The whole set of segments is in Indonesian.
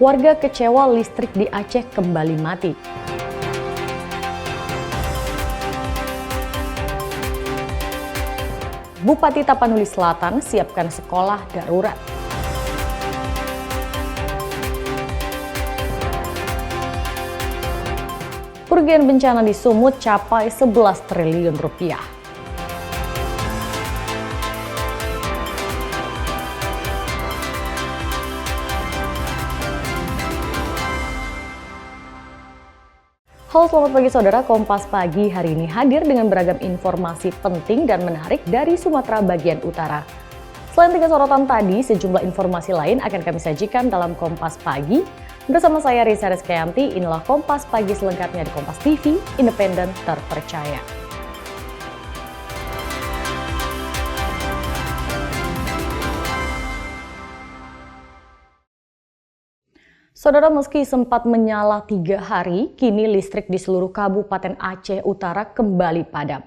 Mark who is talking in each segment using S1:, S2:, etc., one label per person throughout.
S1: Warga kecewa listrik di Aceh kembali mati. Bupati Tapanuli Selatan siapkan sekolah darurat. Kerugian bencana di Sumut capai 11 triliun rupiah. Halo, selamat pagi saudara. Kompas Pagi hari ini hadir dengan beragam informasi penting dan menarik dari Sumatera bagian utara. Selain 3 sorotan tadi, sejumlah informasi lain akan kami sajikan dalam Kompas Pagi. Bersama saya Risa Rizkyanti, inilah Kompas Pagi selengkapnya di Kompas TV, independen terpercaya. Saudara, meski sempat menyala 3 hari, kini listrik di seluruh Kabupaten Aceh Utara kembali padam.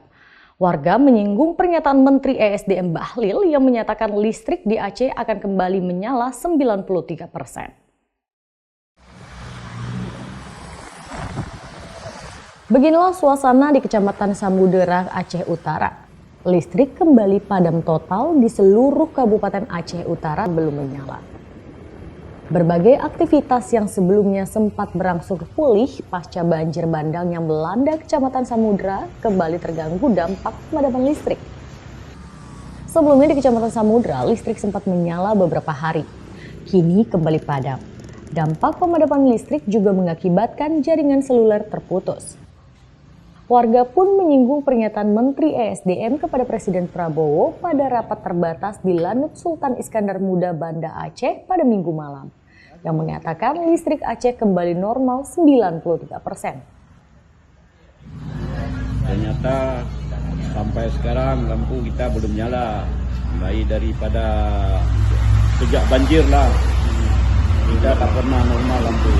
S1: Warga menyinggung pernyataan Menteri ESDM Bahlil yang menyatakan listrik di Aceh akan kembali menyala 93%. Beginilah suasana di Kecamatan Samudera, Aceh Utara. Listrik kembali padam total di seluruh Kabupaten Aceh Utara belum menyala. Berbagai aktivitas yang sebelumnya sempat berangsur pulih pasca banjir bandang yang melanda Kecamatan Samudera kembali terganggu dampak pemadaman listrik. Sebelumnya di Kecamatan Samudera, listrik sempat menyala beberapa hari. Kini kembali padam. Dampak pemadaman listrik juga mengakibatkan jaringan seluler terputus. Warga pun menyinggung pernyataan Menteri ESDM kepada Presiden Prabowo pada rapat terbatas di Lanut Sultan Iskandar Muda Banda Aceh pada Minggu malam, yang mengatakan listrik Aceh kembali normal 93%.
S2: Ternyata sampai sekarang lampu kita belum nyala, mulai daripada sejak banjir lah, kita tak pernah normal lampu.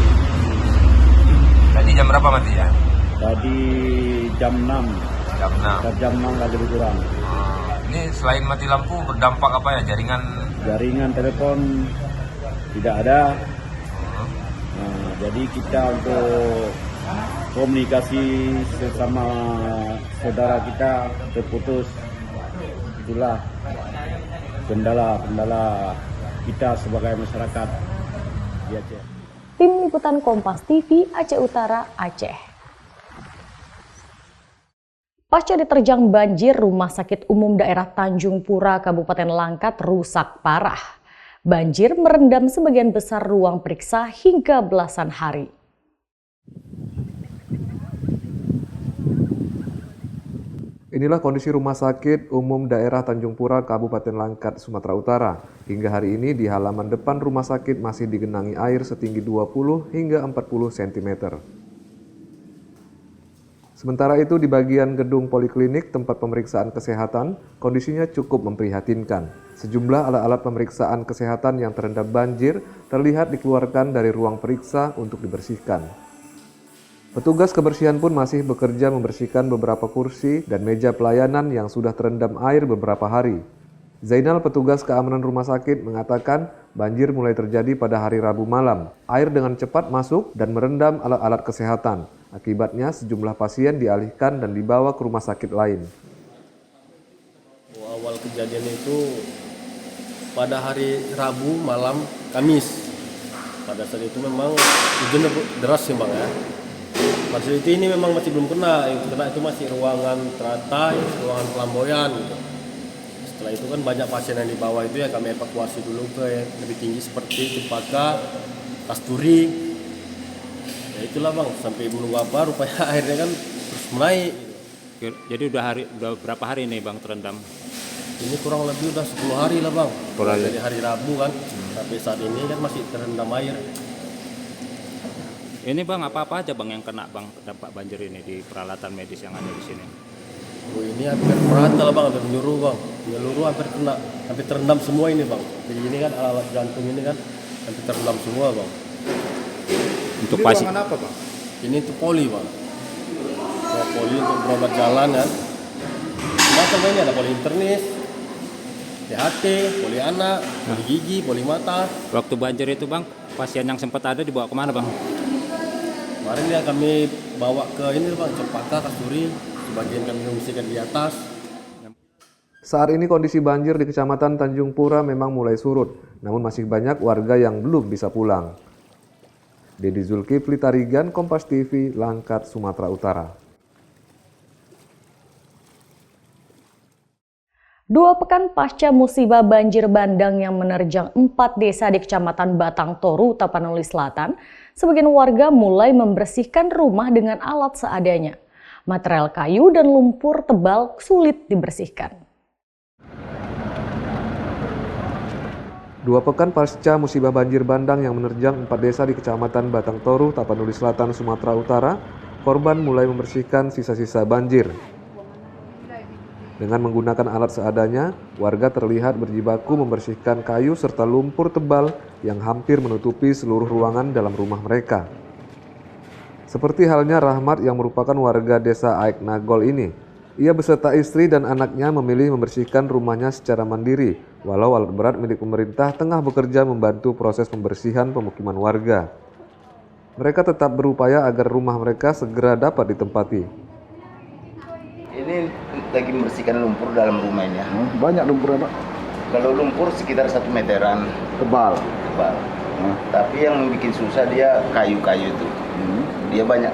S3: Tadi jam berapa mati ya?
S2: Tadi jam 6. Jam 6 lagi lebih kurang.
S3: Ini selain mati lampu berdampak apa ya?
S2: Jaringan telepon tidak ada. Jadi kita untuk komunikasi sesama saudara kita terputus. Itulah kendala kita sebagai masyarakat di Aceh.
S1: Tim Liputan Kompas TV Aceh Utara, Aceh. Pasca diterjang banjir, Rumah Sakit Umum Daerah Tanjung Pura, Kabupaten Langkat rusak parah. Banjir merendam sebagian besar ruang periksa hingga belasan hari.
S4: Inilah kondisi Rumah Sakit Umum Daerah Tanjung Pura, Kabupaten Langkat, Sumatera Utara. Hingga hari ini di halaman depan rumah sakit masih digenangi air setinggi 20 hingga 40 cm. Sementara itu di bagian gedung poliklinik tempat pemeriksaan kesehatan, kondisinya cukup memprihatinkan. Sejumlah alat-alat pemeriksaan kesehatan yang terendam banjir terlihat dikeluarkan dari ruang periksa untuk dibersihkan. Petugas kebersihan pun masih bekerja membersihkan beberapa kursi dan meja pelayanan yang sudah terendam air beberapa hari. Zainal, petugas keamanan rumah sakit, mengatakan banjir mulai terjadi pada hari Rabu malam. Air dengan cepat masuk dan merendam alat-alat kesehatan. Akibatnya sejumlah pasien dialihkan dan dibawa ke rumah sakit lain.
S5: Awal kejadian itu pada hari Rabu malam Kamis. Pada saat itu memang hujan deras ya Bang ya. Pada saat itu ini memang masih belum kena. Yang kena itu masih ruangan teratai, ruangan pelamboyan gitu. Setelah itu kan banyak pasien yang di bawah itu ya kami evakuasi dulu ke yang lebih tinggi seperti Cempaka, Kasturi. Ya itulah Bang, sampai menunggu apa rupanya airnya kan terus menaik.
S6: Jadi udah berapa hari nih Bang terendam?
S5: Ini kurang lebih udah 10 hari lah Bang. Dari hari Rabu kan, sampai saat ini kan masih terendam air.
S6: Ini Bang, apa-apa aja Bang yang kena Bang dampak banjir ini di peralatan medis yang ada di sini?
S5: Oh, ini hampir merata lah Bang, hampir menyeluruh Bang. Menyeluruh hampir kena, hampir terendam semua ini Bang. Jadi ini kan alat jantung ini kan hampir terendam semua Bang.
S6: Untuk pasien
S4: apa Bang?
S5: Ini untuk poli Bang. Poli untuk berobat jalan kan. Macam ini ada poli internis, THT, poli anak, poli gigi, poli mata.
S6: Waktu banjir itu Bang, pasien yang sempat ada dibawa kemana Bang?
S5: Kemarin ya kami bawa ke ini Bang, Cempaka, Kasturi, sebagian kami mengungsikan di atas.
S4: Saat ini kondisi banjir di Kecamatan Tanjung Pura memang mulai surut, namun masih banyak warga yang belum bisa pulang. Dedi Zulkifli Tarigan, Kompas TV, Langkat, Sumatera Utara.
S1: 2 pekan pasca musibah banjir bandang yang menerjang 4 desa di Kecamatan Batang Toru, Tapanuli Selatan, sebagian warga mulai membersihkan rumah dengan alat seadanya. Material kayu dan lumpur tebal sulit dibersihkan.
S4: 2 pekan pasca musibah banjir bandang yang menerjang 4 desa di Kecamatan Batang Toru, Tapanuli Selatan, Sumatera Utara, korban mulai membersihkan sisa-sisa banjir. Dengan menggunakan alat seadanya, warga terlihat berjibaku membersihkan kayu serta lumpur tebal yang hampir menutupi seluruh ruangan dalam rumah mereka. Seperti halnya Rahmat yang merupakan warga desa Aik Nagol ini. Ia beserta istri dan anaknya memilih membersihkan rumahnya secara mandiri, walau alat berat milik pemerintah tengah bekerja membantu proses pembersihan pemukiman warga. Mereka tetap berupaya agar rumah mereka segera dapat ditempati.
S7: Ini lagi membersihkan lumpur dalam rumah ini ya.
S8: Banyak lumpurnya Pak?
S7: Kalau lumpur sekitar 1 meteran
S8: Tebal?
S7: tebal. Tapi yang bikin susah dia kayu-kayu itu. Dia banyak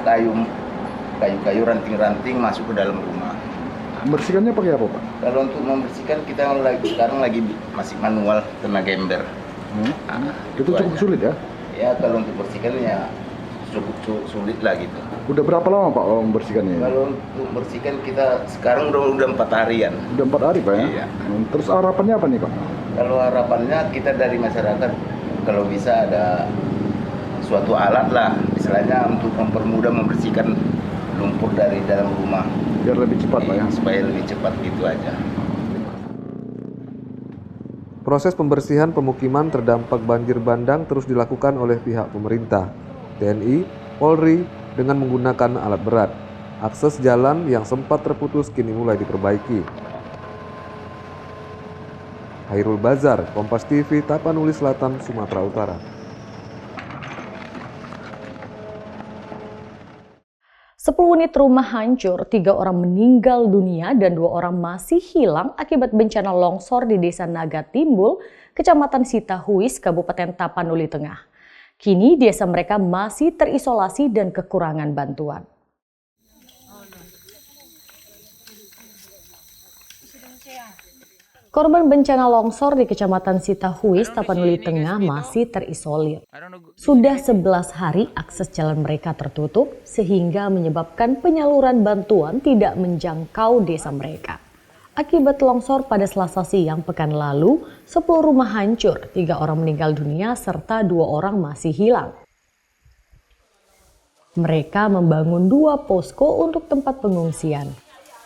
S7: kayu-kayu ranting-ranting masuk ke dalam rumah.
S8: Membersihkannya pakai apa Pak?
S7: Kalau untuk membersihkan kita sekarang lagi masih manual tenaga ember.
S8: Itu cukup
S7: aja.
S8: sulit ya?
S7: Ya kalau untuk bersihkan ya cukup sulit lah gitu.
S8: Udah berapa lama Pak kalau membersihkannya?
S7: Kalau untuk bersihkan kita sekarang udah 4 harian.
S8: Udah 4 hari Pak ya?
S7: Iya.
S8: Terus harapannya apa nih Pak?
S7: Kalau harapannya kita dari masyarakat kalau bisa ada suatu alat lah, istilahnya untuk mempermudah membersihkan lumpur dari dalam rumah.
S8: Biar lebih cepat Pak ya?
S7: Supaya lebih cepat gitu aja.
S4: Proses pembersihan pemukiman terdampak banjir bandang terus dilakukan oleh pihak pemerintah, TNI, Polri dengan menggunakan alat berat. Akses jalan yang sempat terputus kini mulai diperbaiki. Hairul Bazar, Kompas TV, Tapanuli Selatan, Sumatera Utara.
S1: 10 unit rumah hancur, 3 orang meninggal dunia dan 2 orang masih hilang akibat bencana longsor di Desa Naga Timbul, Kecamatan Sitahuis, Kabupaten Tapanuli Tengah. Kini desa mereka masih terisolasi dan kekurangan bantuan. Korban bencana longsor di Kecamatan Sitahuis, Tapanuli Tengah masih terisolir. Sudah 11 hari akses jalan mereka tertutup sehingga menyebabkan penyaluran bantuan tidak menjangkau desa mereka. Akibat longsor pada Selasa siang pekan lalu, 10 rumah hancur, 3 orang meninggal dunia serta 2 orang masih hilang. Mereka membangun 2 posko untuk tempat pengungsian.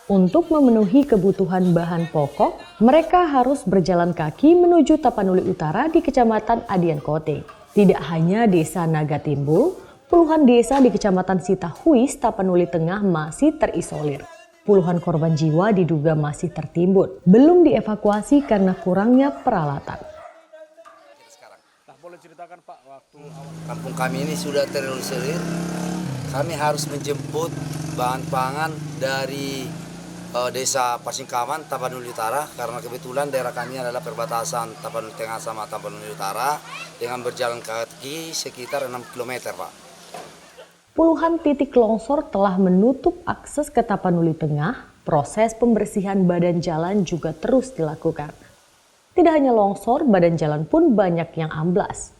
S1: Untuk memenuhi kebutuhan bahan pokok, mereka harus berjalan kaki menuju Tapanuli Utara di Kecamatan Adian Kote. Tidak hanya desa Naga Timbul, puluhan desa di Kecamatan Sitahuis, Tapanuli Tengah masih terisolir. Puluhan korban jiwa diduga masih tertimbun, belum dievakuasi karena kurangnya peralatan.
S9: Kampung kami ini sudah terisolir. Kami harus menjemput bahan pangan dari desa Pasingkaman, Tapanuli Utara, karena kebetulan daerah kami adalah perbatasan Tapanuli Tengah sama Tapanuli Utara dengan berjalan kaki sekitar 6 km, Pak.
S1: Puluhan titik longsor telah menutup akses ke Tapanuli Tengah. Proses pembersihan badan jalan juga terus dilakukan. Tidak hanya longsor, badan jalan pun banyak yang amblas.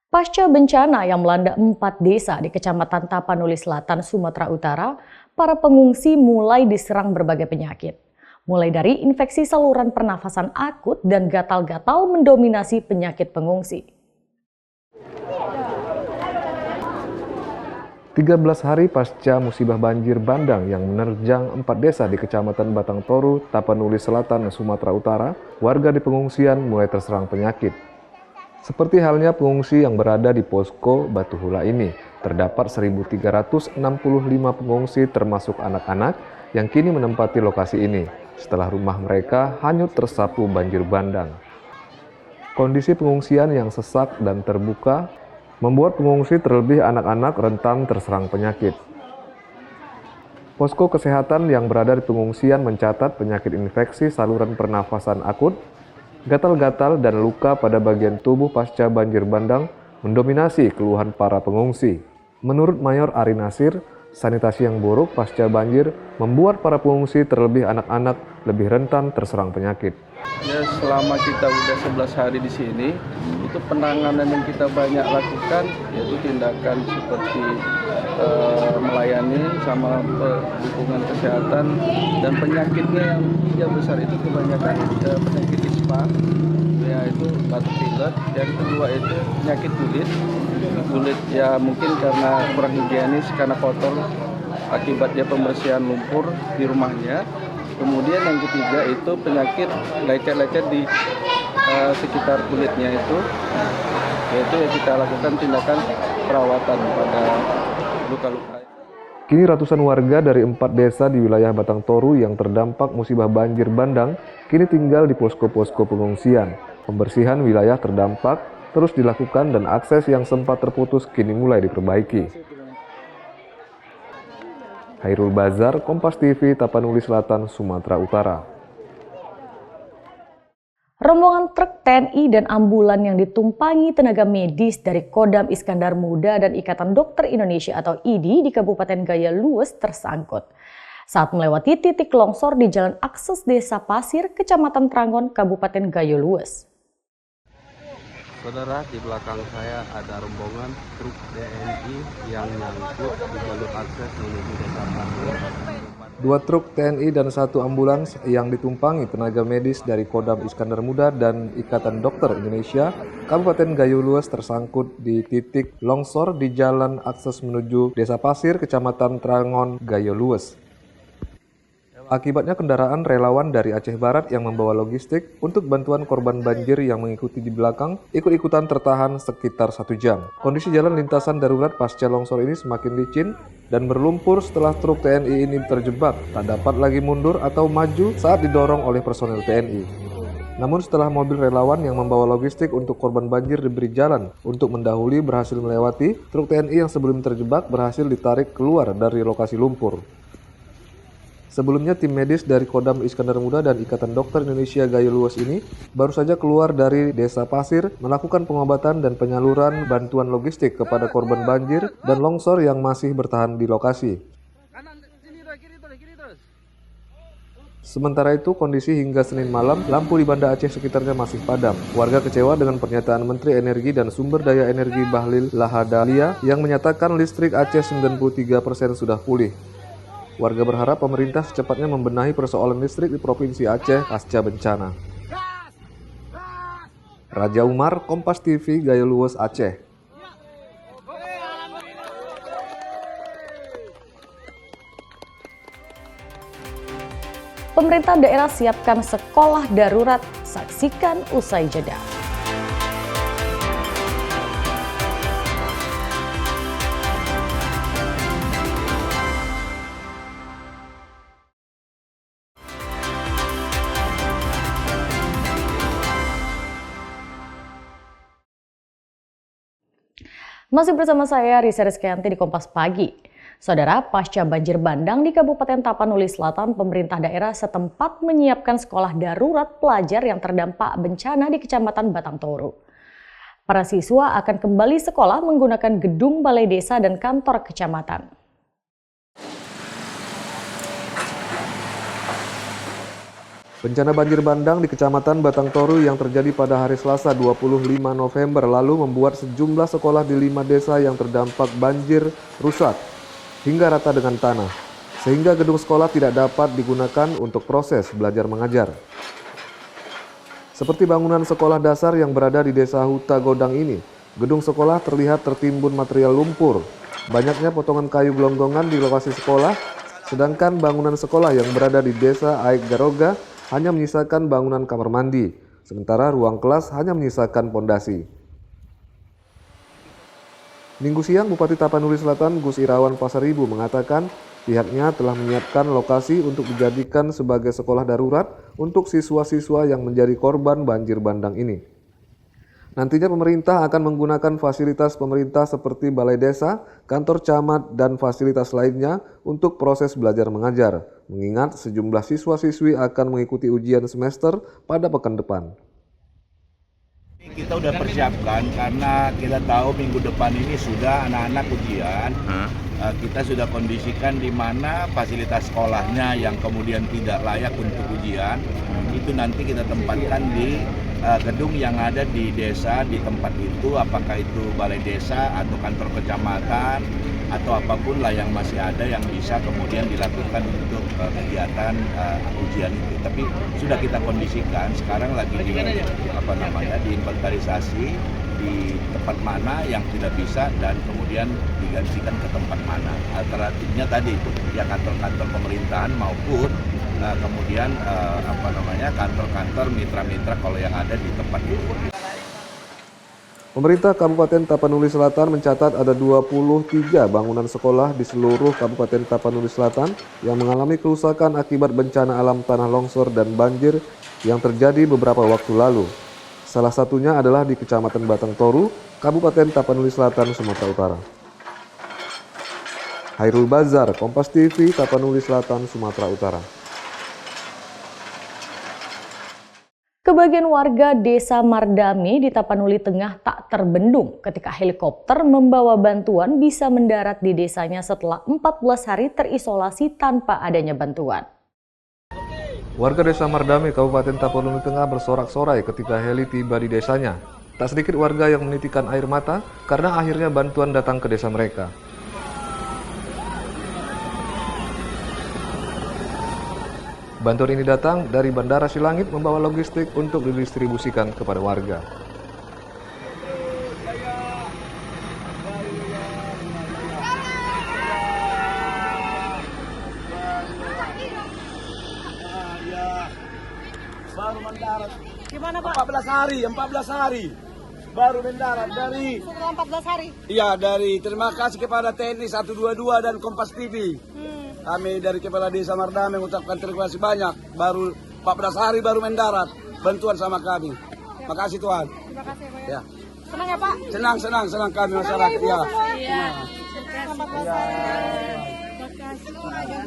S1: Pasca bencana yang melanda 4 desa di Kecamatan Tapanuli Selatan, Sumatera Utara, para pengungsi mulai diserang berbagai penyakit. Mulai dari infeksi saluran pernafasan akut dan gatal-gatal mendominasi penyakit pengungsi.
S4: 13 hari pasca musibah banjir bandang yang menerjang 4 desa di Kecamatan Batang Toru, Tapanuli Selatan, Sumatera Utara, warga di pengungsian mulai terserang penyakit. Seperti halnya pengungsi yang berada di posko Batu Hula ini, terdapat 1.365 pengungsi termasuk anak-anak yang kini menempati lokasi ini setelah rumah mereka hanyut tersapu banjir bandang. Kondisi pengungsian yang sesak dan terbuka membuat pengungsi terlebih anak-anak rentan terserang penyakit. Posko kesehatan yang berada di pengungsian mencatat penyakit infeksi saluran pernafasan akut, gatal-gatal dan luka pada bagian tubuh pasca banjir bandang mendominasi keluhan para pengungsi. Menurut Mayor Ari Nasir, sanitasi yang buruk pasca banjir membuat para pengungsi terlebih anak-anak lebih rentan terserang penyakit.
S10: Ya, selama kita udah 11 hari di sini, itu penanganan yang kita banyak lakukan yaitu tindakan seperti melayani sama dukungan kesehatan, dan penyakitnya yang besar itu kebanyakan penyakit ispa, yaitu batuk pilek. Yang kedua itu penyakit kulit ya, mungkin karena kurang higienis, karena kotor akibatnya pembersihan lumpur di rumahnya. Kemudian yang ketiga itu penyakit lecet-lecet di sekitar kulitnya itu, yaitu yang kita lakukan tindakan perawatan pada luka-luka.
S4: Kini ratusan warga dari 4 desa di wilayah Batang Toru yang terdampak musibah banjir bandang kini tinggal di posko-posko pengungsian. Pembersihan wilayah terdampak terus dilakukan dan akses yang sempat terputus kini mulai diperbaiki. Hairul Bazar, Kompas TV, Tapanuli Selatan, Sumatera Utara.
S1: Rombongan truk TNI dan ambulan yang ditumpangi tenaga medis dari Kodam Iskandar Muda dan Ikatan Dokter Indonesia atau IDI di Kabupaten Gaya Luwes tersangkut saat melewati titik longsor di jalan akses Desa Pasir, Kecamatan Trangon, Kabupaten Gaya Luwes.
S4: Saudara, di belakang saya ada rombongan truk TNI yang nyangkut di jalur akses menuju Desa Pasir. 2 truk TNI dan 1 ambulans yang ditumpangi tenaga medis dari Kodam Iskandar Muda dan Ikatan Dokter Indonesia Kabupaten Gaya Luwes tersangkut di titik longsor di jalan akses menuju Desa Pasir, Kecamatan Trangon, Gaya Luwes. Akibatnya kendaraan relawan dari Aceh Barat yang membawa logistik untuk bantuan korban banjir yang mengikuti di belakang ikut-ikutan tertahan sekitar 1 jam. Kondisi jalan lintasan darurat pasca longsor ini semakin licin dan berlumpur setelah truk TNI ini terjebak, tak dapat lagi mundur atau maju saat didorong oleh personel TNI. Namun setelah mobil relawan yang membawa logistik untuk korban banjir diberi jalan untuk mendahului berhasil melewati, truk TNI yang sebelum terjebak berhasil ditarik keluar dari lokasi lumpur. Sebelumnya tim medis dari Kodam Iskandar Muda dan Ikatan Dokter Indonesia Gaya Luwes ini baru saja keluar dari Desa Pasir melakukan pengobatan dan penyaluran bantuan logistik kepada korban banjir dan longsor yang masih bertahan di lokasi. Sementara itu, kondisi hingga Senin malam, lampu di Banda Aceh sekitarnya masih padam. Warga kecewa dengan pernyataan Menteri Energi dan Sumber Daya Energi Bahlil Lahadalia yang menyatakan listrik Aceh 93% sudah pulih. Warga berharap pemerintah secepatnya membenahi persoalan listrik di Provinsi Aceh pasca bencana. Raja Umar, Kompas TV, Gaya Luwes, Aceh.
S1: Pemerintah daerah siapkan sekolah darurat, saksikan usai jeda. Masih bersama saya Risa Rizkyanti di Kompas Pagi. Saudara, pasca banjir bandang di Kabupaten Tapanuli Selatan, pemerintah daerah setempat menyiapkan sekolah darurat pelajar yang terdampak bencana di Kecamatan Batang Toru. Para siswa akan kembali sekolah menggunakan gedung balai desa dan kantor kecamatan.
S4: Bencana banjir bandang di Kecamatan Batang Toru yang terjadi pada hari Selasa 25 November lalu membuat sejumlah sekolah di 5 desa yang terdampak banjir rusak hingga rata dengan tanah, sehingga gedung sekolah tidak dapat digunakan untuk proses belajar mengajar. Seperti bangunan sekolah dasar yang berada di Desa Huta Godang ini, gedung sekolah terlihat tertimbun material lumpur. Banyaknya potongan kayu gelonggongan di lokasi sekolah, sedangkan bangunan sekolah yang berada di Desa Aik Garoga hanya menyisakan bangunan kamar mandi, sementara ruang kelas hanya menyisakan pondasi. Minggu siang, Bupati Tapanuli Selatan Gus Irawan Pasaribu mengatakan Pihaknya telah menyiapkan lokasi untuk dijadikan sebagai sekolah darurat untuk siswa-siswa yang menjadi korban banjir bandang ini. Nantinya pemerintah akan menggunakan fasilitas pemerintah seperti balai desa, kantor camat, dan fasilitas lainnya untuk proses belajar mengajar, mengingat sejumlah siswa-siswi akan mengikuti ujian semester pada pekan depan.
S2: Kita udah persiapkan karena kita tahu minggu depan ini sudah anak-anak ujian. Kita sudah kondisikan di mana fasilitas sekolahnya yang kemudian tidak layak untuk ujian, itu nanti kita tempatkan di gedung yang ada di desa di tempat itu, apakah itu balai desa atau kantor kecamatan atau apapun lah yang masih ada yang bisa kemudian dilakukan untuk kegiatan ujian itu. Tapi sudah kita kondisikan, sekarang lagi diinventarisasi di tempat mana yang tidak bisa dan kemudian digantikan ke tempat mana. Alternatifnya tadi ya kantor-kantor pemerintahan maupun kemudian kantor-kantor mitra-mitra kalau yang ada di tempat itu.
S4: Pemerintah Kabupaten Tapanuli Selatan mencatat ada 23 bangunan sekolah di seluruh Kabupaten Tapanuli Selatan yang mengalami kerusakan akibat bencana alam tanah longsor dan banjir yang terjadi beberapa waktu lalu. Salah satunya adalah di Kecamatan Batang Toru, Kabupaten Tapanuli Selatan, Sumatera Utara. Hairul Bazar, Kompas TV, Tapanuli Selatan, Sumatera Utara.
S1: Kebagian warga Desa Mardame di Tapanuli Tengah tak terbendung ketika helikopter membawa bantuan bisa mendarat di desanya setelah 14 hari terisolasi tanpa adanya bantuan.
S4: Warga Desa Mardame, Kabupaten Tapanuli Tengah bersorak-sorai ketika heli tiba di desanya. Tak sedikit warga yang menitikan air mata karena akhirnya bantuan datang ke desa mereka. Bantuan ini datang dari Bandara Silangit membawa logistik untuk didistribusikan kepada warga.
S11: Baru mendarat. Gimana Pak? 14 hari. Baru mendarat dari
S12: 14 hari.
S11: Iya, dari terima kasih kepada TNI 122 dan Kompas TV. Kami dari Kepala Desa Mardame mengucapkan terima kasih banyak. Baru 14 hari baru mendarat bantuan sama kami. Makasih Tuhan.
S12: Terima kasih Pak.
S11: Ya.
S12: Senang ya Pak?
S11: Senang kami masyarakat. Ya.
S12: Iya.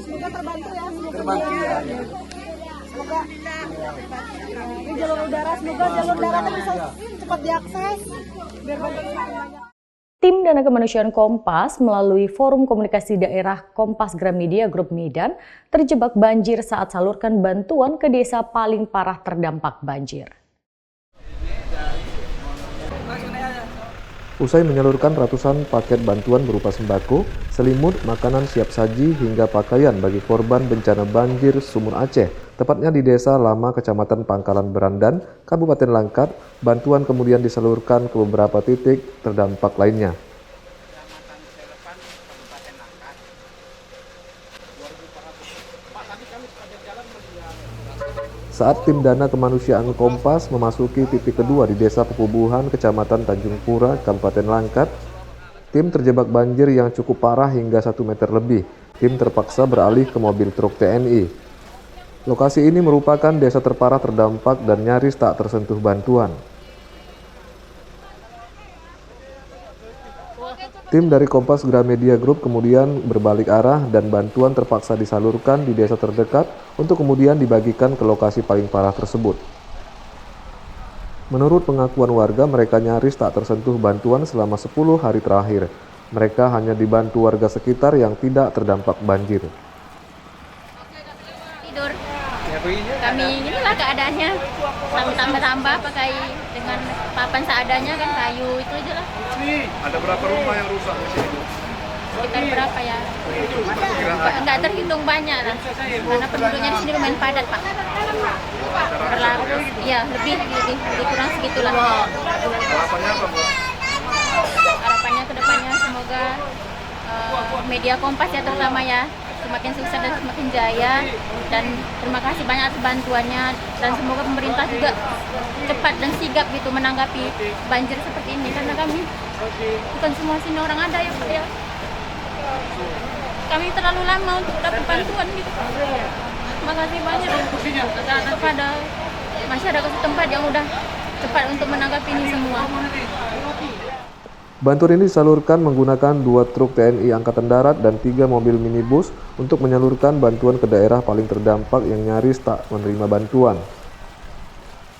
S12: Semoga terbantu ya.
S11: Terbantu ya.
S12: Semoga ini jalur udara, semoga jalur daratnya bisa cepat diakses biar banyak.
S1: Tim Dana Kemanusiaan Kompas melalui Forum Komunikasi Daerah Kompas Gramedia Grup Medan terjebak banjir saat salurkan bantuan ke desa paling parah terdampak banjir.
S4: Usai menyalurkan ratusan paket bantuan berupa sembako, selimut, makanan siap saji hingga pakaian bagi korban bencana banjir Sumur Aceh, tepatnya di Desa Lama, Kecamatan Pangkalan Berandan, Kabupaten Langkat, bantuan kemudian disalurkan ke beberapa titik terdampak lainnya. Saat tim Dana Kemanusiaan Kompas memasuki titik kedua di Desa Pepubuhan, Kecamatan Tanjung Pura, Kabupaten Langkat, tim terjebak banjir yang cukup parah hingga 1 meter lebih. Tim terpaksa beralih ke mobil truk TNI. Lokasi ini merupakan desa terparah terdampak dan nyaris tak tersentuh bantuan. Tim dari Kompas Gramedia Group kemudian berbalik arah dan bantuan terpaksa disalurkan di desa terdekat untuk kemudian dibagikan ke lokasi paling parah tersebut. Menurut pengakuan warga, mereka nyaris tak tersentuh bantuan selama 10 hari terakhir. Mereka hanya dibantu warga sekitar yang tidak terdampak banjir.
S12: Tidur. Kami inilah keadaannya. Tambah-tambah pakai dengan papan seadanya kan, kayu itu aja lah.
S8: Ada berapa rumah yang rusak di sini?
S12: Sekitar berapa ya? Enggak terhitung banyak lah. Karena penduduknya di sini lumayan padat Pak. Berlaku, ya lebih kurang segitulah.
S8: Harapannya apa Bu?
S12: Harapannya ke depannya semoga media Kompas ya terutama ya semakin sukses dan semakin jaya, dan terima kasih banyak atas bantuannya, dan semoga pemerintah juga cepat dan sigap gitu menanggapi banjir seperti ini, karena kami bukan semua sini orang ada ya Pak ya. kami terlalu lama untuk dapat bantuan gitu. Terima kasih banyak kepada masyarakat setempat yang udah cepat untuk menanggapi ini semua.
S4: Bantuan ini disalurkan menggunakan 2 truk TNI Angkatan Darat dan 3 mobil minibus untuk menyalurkan bantuan ke daerah paling terdampak yang nyaris tak menerima bantuan.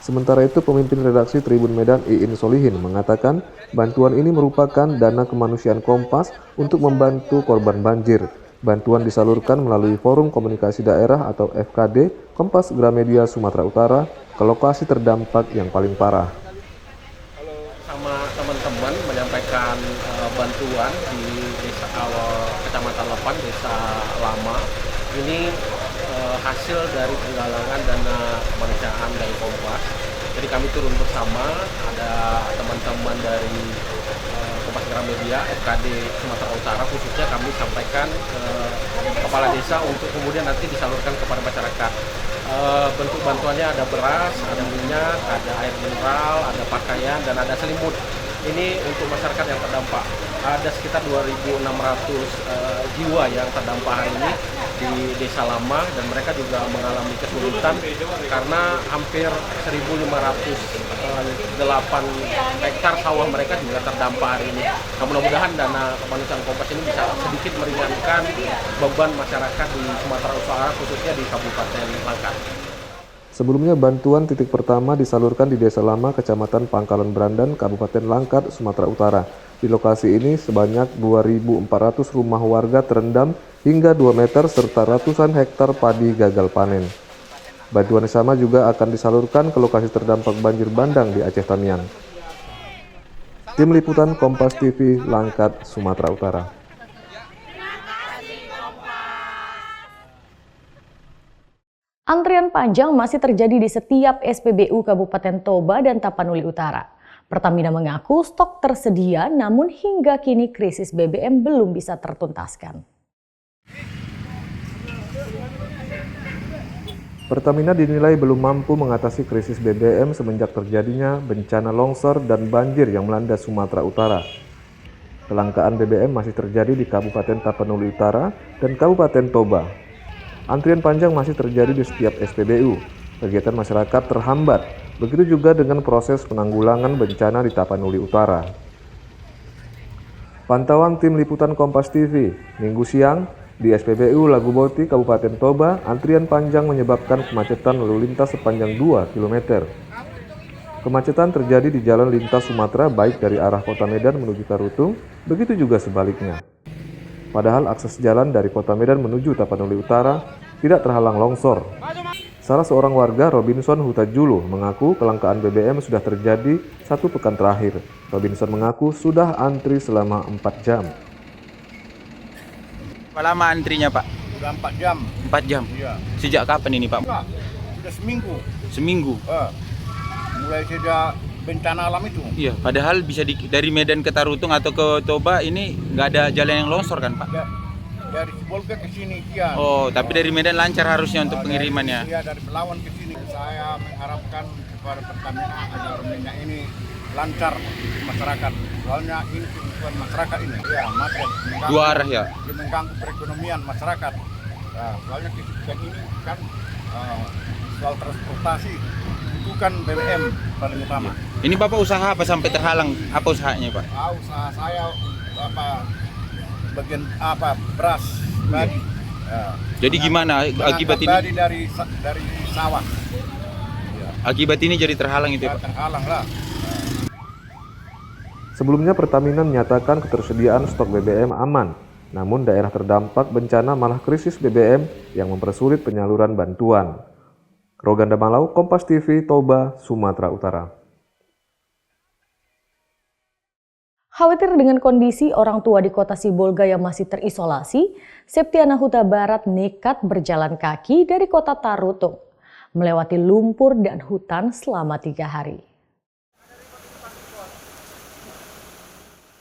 S4: Sementara itu, pemimpin redaksi Tribun Medan Iin Solihin mengatakan bantuan ini merupakan dana kemanusiaan Kompas untuk membantu korban banjir. Bantuan disalurkan melalui Forum Komunikasi Daerah atau FKD Kompas Gramedia Sumatera Utara ke lokasi terdampak yang paling parah.
S5: Sama teman-teman menyampaikan bantuan di desa Kecamatan Lepan, Desa Lama. Ini hasil dari penggalangan dana kemanusiaan dari Kompas. Jadi kami turun bersama, ada teman-teman dari Kompas Gramedia, FKD Sumatera Utara, khususnya kami sampaikan ke kepala desa untuk kemudian nanti disalurkan kepada masyarakat. Bentuk bantuannya ada beras, ada minyak, ada air mineral, ada pakaian, dan ada selimut. Ini untuk masyarakat yang terdampak. Ada sekitar 2.600 jiwa yang terdampak hari ini di Desa Lama, dan mereka juga mengalami kesulitan karena hampir 1.508 hektar sawah mereka juga terdampak hari ini. Nah, mudah-mudahan dana kemanusiaan Kompas ini bisa sedikit meringankan beban masyarakat di Sumatera Utara, khususnya di Kabupaten Langkat.
S4: Sebelumnya, bantuan titik pertama disalurkan di Desa Lama, Kecamatan Pangkalan Brandan, Kabupaten Langkat, Sumatera Utara. Di lokasi ini sebanyak 2.400 rumah warga terendam hingga 2 meter serta ratusan hektar padi gagal panen. Bantuan yang sama juga akan disalurkan ke lokasi terdampak banjir bandang di Aceh Tamiang. Tim Liputan Kompas TV, Langkat, Sumatera Utara.
S1: Antrian panjang masih terjadi di setiap SPBU Kabupaten Toba dan Tapanuli Utara. Pertamina mengaku stok tersedia, namun hingga kini krisis BBM belum bisa tertuntaskan.
S4: Pertamina dinilai belum mampu mengatasi krisis BBM semenjak terjadinya bencana longsor dan banjir yang melanda Sumatera Utara. Kelangkaan BBM masih terjadi di Kabupaten Tapanuli Utara dan Kabupaten Toba. Antrian panjang masih terjadi di setiap SPBU. Kegiatan masyarakat terhambat. Begitu juga dengan proses penanggulangan bencana di Tapanuli Utara. Pantauan tim Liputan Kompas TV, Minggu siang di SPBU Laguboti, Kabupaten Toba, antrian panjang menyebabkan kemacetan lalu lintas sepanjang 2 km. Kemacetan terjadi di jalan lintas Sumatera baik dari arah Kota Medan menuju Tarutung, begitu juga sebaliknya. Padahal akses jalan dari Kota Medan menuju Tapanuli Utara tidak terhalang longsor. Salah seorang warga, Robinson Hutajulu, mengaku kelangkaan BBM sudah terjadi 1 pekan terakhir. Robinson mengaku sudah antri selama 4 jam.
S6: Berapa lama antrinya, Pak?
S8: Sudah 4 jam.
S6: 4 jam?
S8: Iya.
S6: Sejak kapan ini, Pak?
S8: Sudah seminggu.
S6: Seminggu?
S8: Mulai sejak bencana alam itu.
S6: Iya, padahal bisa dari Medan ke Tarutung atau ke Toba ini nggak ada jalan yang longsor kan, Pak?
S8: Ya, dari Sibolga ke sini, iya.
S6: Oh, tapi dari Medan lancar harusnya untuk pengirimannya.
S8: Iya, dari Belawan ke sini. Saya mengharapkan kepada Pertamina agar minyak ini lancar di masyarakat. Soalnya ini kebutuhan masyarakat ini. Ya, macet.
S6: Dua arah ya?
S8: Mengganggu perekonomian masyarakat. Nah, soalnya kebutuhan ini kan soal transportasi. Itu kan BBM paling utama.
S6: Ini Bapak usaha apa sampai terhalang? Apa usahanya, Pak?
S8: Usaha saya bagian beras badi. Ya.
S6: Jadi gimana akibat ini?
S8: Badi dari sawah. Ya.
S6: Akibat ini jadi terhalang itu, Pak?
S8: Terhalang lah.
S4: Sebelumnya Pertamina menyatakan ketersediaan stok BBM aman. Namun daerah terdampak bencana malah krisis BBM yang mempersulit penyaluran bantuan. Roganda Malau, Kompas TV, Toba, Sumatera Utara.
S1: Khawatir dengan kondisi orang tua di kota Sibolga yang masih terisolasi, Septiana Huta Barat nekat berjalan kaki dari kota Tarutung, melewati lumpur dan hutan selama 3 hari.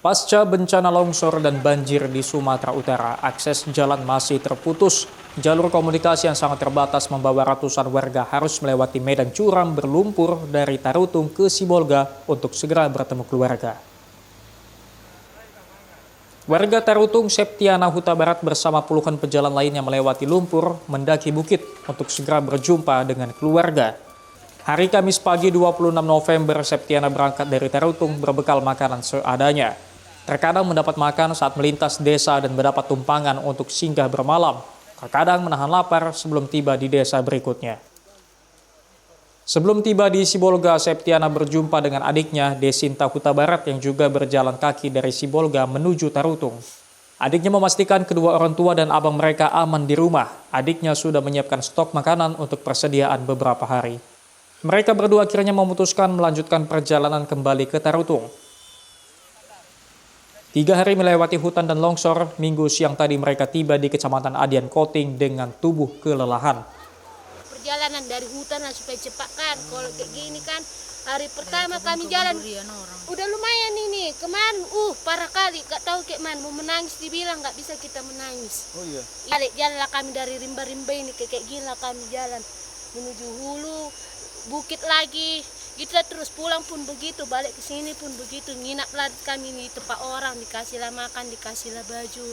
S13: Pasca bencana longsor dan banjir di Sumatera Utara, akses jalan masih terputus. Jalur komunikasi yang sangat terbatas membawa ratusan warga harus melewati medan curam berlumpur dari Tarutung ke Sibolga untuk segera bertemu keluarga. Warga Tarutung, Septiana, Huta Barat bersama puluhan pejalan lainnya melewati lumpur, mendaki bukit untuk segera berjumpa dengan keluarga. Hari Kamis pagi 26 November, Septiana berangkat dari Tarutung berbekal makanan seadanya. Terkadang mendapat makan saat melintas desa dan mendapat tumpangan untuk singgah bermalam. Terkadang menahan lapar sebelum tiba di desa berikutnya. Sebelum tiba di Sibolga, Septiana berjumpa dengan adiknya Desinta Huta Barat yang juga berjalan kaki dari Sibolga menuju Tarutung. Adiknya memastikan kedua orang tua dan abang mereka aman di rumah. Adiknya sudah menyiapkan stok makanan untuk persediaan beberapa hari. Mereka berdua akhirnya memutuskan melanjutkan perjalanan kembali ke Tarutung. 3 hari melewati hutan dan longsor, Minggu siang tadi mereka tiba di Kecamatan Adian Koting dengan tubuh kelelahan.
S14: Perjalanan dari hutan lah supaya cepat kan, kalau kayak gini kan, hari pertama kami jalan, udah lumayan ini, kemarin parah kali, gak tahu kayak mana, mau menangis dibilang gak bisa kita menangis. Oh iya? Jalan lah kami dari rimba-rimba ini, kayak gila kami jalan, menuju hulu, bukit lagi, gitu lah, terus pulang pun begitu, balik ke sini pun begitu, nginap lah kami di tempat orang, dikasih lah makan, dikasih lah baju,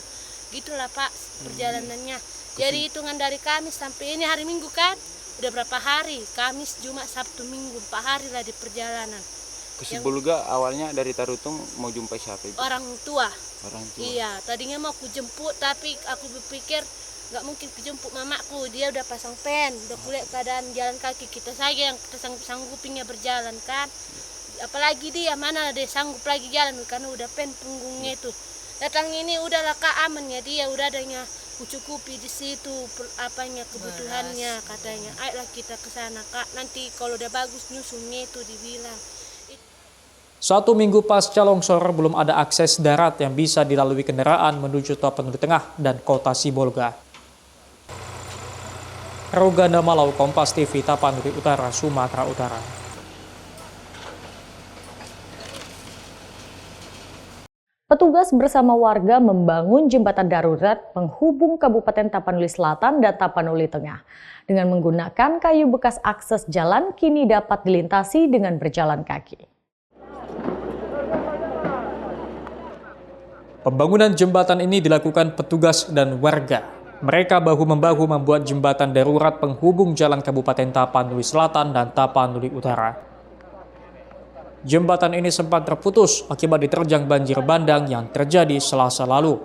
S14: gitulah Pak perjalanannya. Jadi hitungan dari Kamis sampai ini hari Minggu kan, udah berapa hari, Kamis, Jumat, Sabtu, Minggu, 4 hari lah di perjalanan.
S6: Ke Sibolga awalnya dari Tarutung mau jumpai siapa itu?
S14: Orang tua.
S6: Orang tua.
S14: Iya, tadinya mau aku jemput, tapi aku berpikir nggak mungkin kejemput mamaku, dia udah pasang pen, udah kuliah keadaan jalan kaki, kita saja yang kita sanggup-sanggupinnya berjalan kan, apalagi dia mana dia sanggup lagi jalan karena udah pen punggungnya itu. Datang ini udahlah Kak, aman ya, dia udah adanya kucukupi di situ apanya kebutuhannya katanya. Ayolah kita ke sana Kak, nanti kalau udah bagus nyusunnya itu dibilang.
S13: 1 minggu pasca longsor belum ada akses darat yang bisa dilalui kendaraan menuju Tapanuli Tengah dan kota Sibolga. Roganda Malau, Kompas TV, Tapanuli Utara, Sumatera Utara.
S1: Petugas bersama warga membangun jembatan darurat penghubung Kabupaten Tapanuli Selatan dan Tapanuli Tengah. Dengan menggunakan kayu bekas akses jalan kini dapat dilintasi dengan berjalan kaki.
S13: Pembangunan jembatan ini dilakukan petugas dan warga. Mereka bahu-membahu membuat jembatan darurat penghubung jalan Kabupaten Tapanuli Selatan dan Tapanuli Utara. Jembatan ini sempat terputus akibat diterjang banjir bandang yang terjadi Selasa lalu.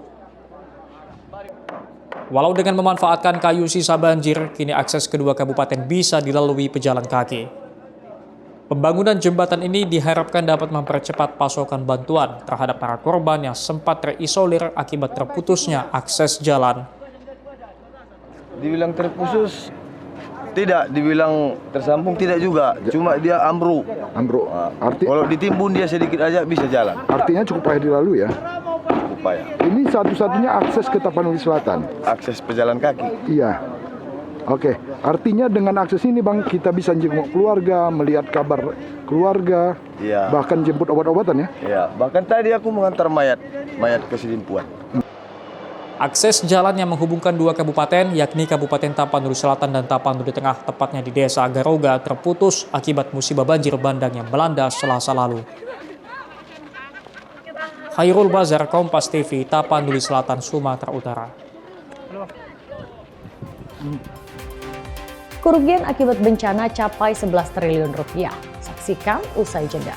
S13: Walau dengan memanfaatkan kayu sisa banjir, kini akses kedua kabupaten bisa dilalui pejalan kaki. Pembangunan jembatan ini diharapkan dapat mempercepat pasokan bantuan terhadap para korban yang sempat terisolir akibat terputusnya akses jalan.
S15: Dibilang terputus, tidak. Dibilang tersambung, tidak juga. Cuma dia ambruk.
S16: Ambruk.
S15: Kalau ditimbun dia sedikit aja bisa jalan.
S16: Artinya cukup payah dilalui ya?
S15: Cukup payah.
S16: Ini satu-satunya akses ke Tapanuli Selatan?
S15: Akses pejalan kaki.
S16: Iya. Oke, artinya dengan akses ini Bang, kita bisa jenguk keluarga, melihat kabar keluarga,
S15: iya.
S16: Bahkan jemput obat-obatan ya?
S15: Iya, bahkan tadi aku mengantar mayat ke Sidimpuan.
S13: Akses jalan yang menghubungkan dua kabupaten, yakni Kabupaten Tapanuli Selatan dan Tapanuli Tengah, tepatnya di Desa Garoga, terputus akibat musibah banjir bandang yang melanda Selasa lalu. Khairul Bazar, Kompas TV, Tapanuli Selatan, Sumatera Utara.
S1: Kerugian akibat bencana capai 11 triliun rupiah. Saksikan usai jeda.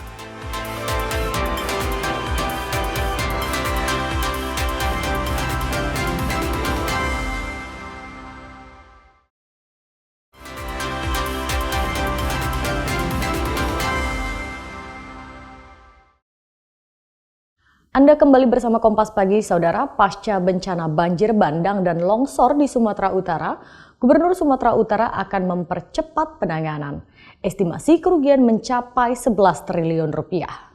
S1: Anda kembali bersama Kompas Pagi, Saudara. Pasca bencana banjir bandang dan longsor di Sumatera Utara, Gubernur Sumatera Utara akan mempercepat penanganan. Estimasi kerugian mencapai 11 triliun rupiah.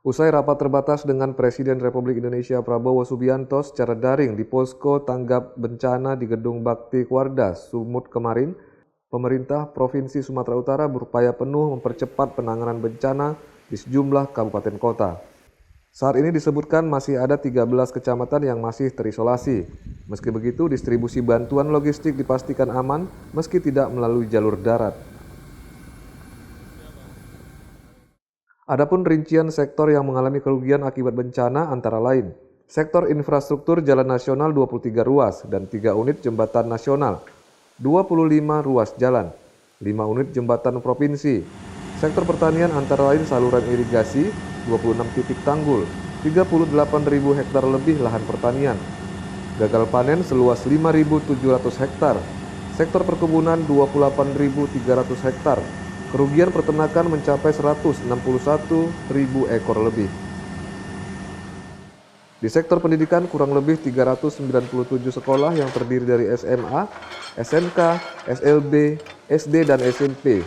S4: Usai rapat terbatas dengan Presiden Republik Indonesia Prabowo Subianto secara daring di posko tanggap bencana di Gedung Bakti Kuarda, Sumut kemarin, pemerintah Provinsi Sumatera Utara berupaya penuh mempercepat penanganan bencana di sejumlah kabupaten kota. Saat ini disebutkan masih ada 13 kecamatan yang masih terisolasi. Meski begitu, distribusi bantuan logistik dipastikan aman meski tidak melalui jalur darat. Adapun rincian sektor yang mengalami kerugian akibat bencana antara lain sektor infrastruktur jalan nasional 23 ruas dan 3 unit jembatan nasional, 25 ruas jalan, 5 unit jembatan provinsi. Sektor pertanian antara lain saluran irigasi, 26 titik tanggul, 38.000 hektar lebih lahan pertanian. Gagal panen seluas 5.700 hektar. Sektor perkebunan 28.300 hektar. Kerugian peternakan mencapai 161.000 ekor lebih. Di sektor pendidikan kurang lebih 397 sekolah yang terdiri dari SMA, SMK, SLB, SD, dan SMP.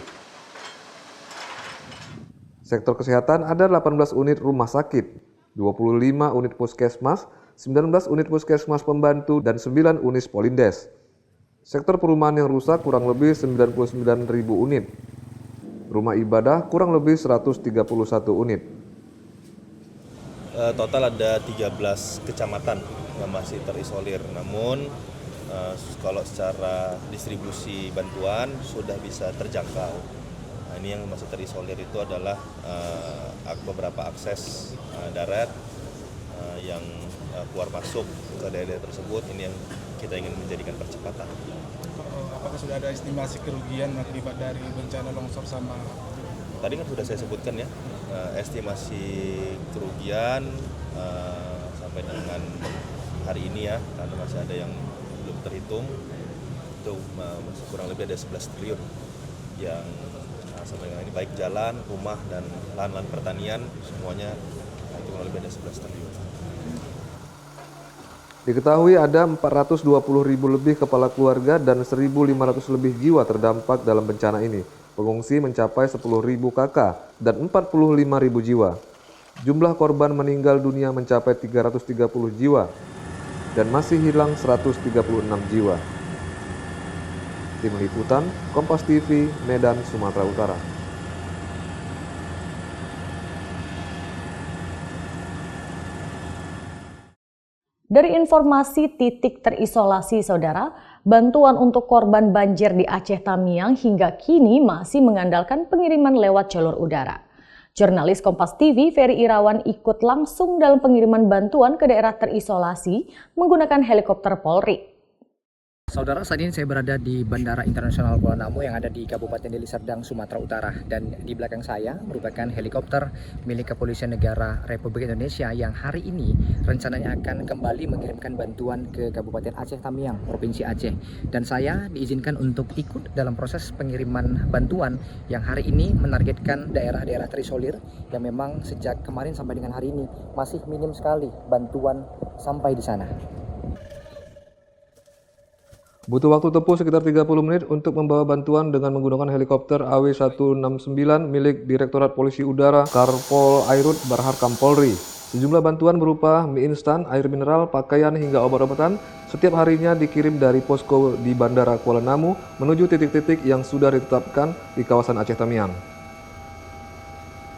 S4: Sektor kesehatan ada 18 unit rumah sakit, 25 unit puskesmas, 19 unit puskesmas pembantu, dan 9 unit polindes. Sektor perumahan yang rusak kurang lebih 99.000 unit. Rumah ibadah kurang lebih 131 unit.
S17: Total ada 13 kecamatan yang masih terisolir. Namun kalau secara distribusi bantuan sudah bisa terjangkau. Nah, ini yang masih terisolir itu adalah beberapa akses darat yang keluar masuk ke daerah tersebut. Ini yang kita ingin menjadikan percepatan.
S18: Apakah sudah ada estimasi kerugian akibat dari bencana longsor sama?
S17: Tadi kan sudah saya sebutkan ya, estimasi kerugian sampai dengan hari ini ya, karena masih ada yang belum terhitung, itu masih kurang lebih ada 11 triliun yang sampai dengan ini baik jalan, rumah, dan lahan-lahan pertanian semuanya itu kurang lebih ada 11 triliun.
S4: Diketahui ada 420.000 lebih kepala keluarga dan 1.500 lebih jiwa terdampak dalam bencana ini. Pengungsi mencapai 10.000 kakak dan 45.000 jiwa. Jumlah korban meninggal dunia mencapai 330 jiwa dan masih hilang 136 jiwa. Tim Liputan, Kompas TV, Medan, Sumatera Utara.
S1: Dari informasi titik terisolasi, saudara, bantuan untuk korban banjir di Aceh Tamiang hingga kini masih mengandalkan pengiriman lewat jalur udara. Jurnalis Kompas TV Ferry Irawan ikut langsung dalam pengiriman bantuan ke daerah terisolasi menggunakan helikopter Polri.
S19: Saudara, saat ini saya berada di Bandara Internasional Kuala Namu yang ada di Kabupaten Deli Serdang, Sumatera Utara. Dan di belakang saya merupakan helikopter milik Kepolisian Negara Republik Indonesia yang hari ini rencananya akan kembali mengirimkan bantuan ke Kabupaten Aceh Tamiang, Provinsi Aceh. Dan saya diizinkan untuk ikut dalam proses pengiriman bantuan yang hari ini menargetkan daerah-daerah terisolir yang memang sejak kemarin sampai dengan hari ini masih minim sekali bantuan sampai di sana.
S4: Butuh waktu tempuh sekitar 30 menit untuk membawa bantuan dengan menggunakan helikopter AW169 milik Direktorat Polisi Udara Karpol Airut Barharkam Polri. Sejumlah bantuan berupa mie instan, air mineral, pakaian hingga obat-obatan setiap harinya dikirim dari posko di Bandara Kuala Namu menuju titik-titik yang sudah ditetapkan di kawasan Aceh Tamiang.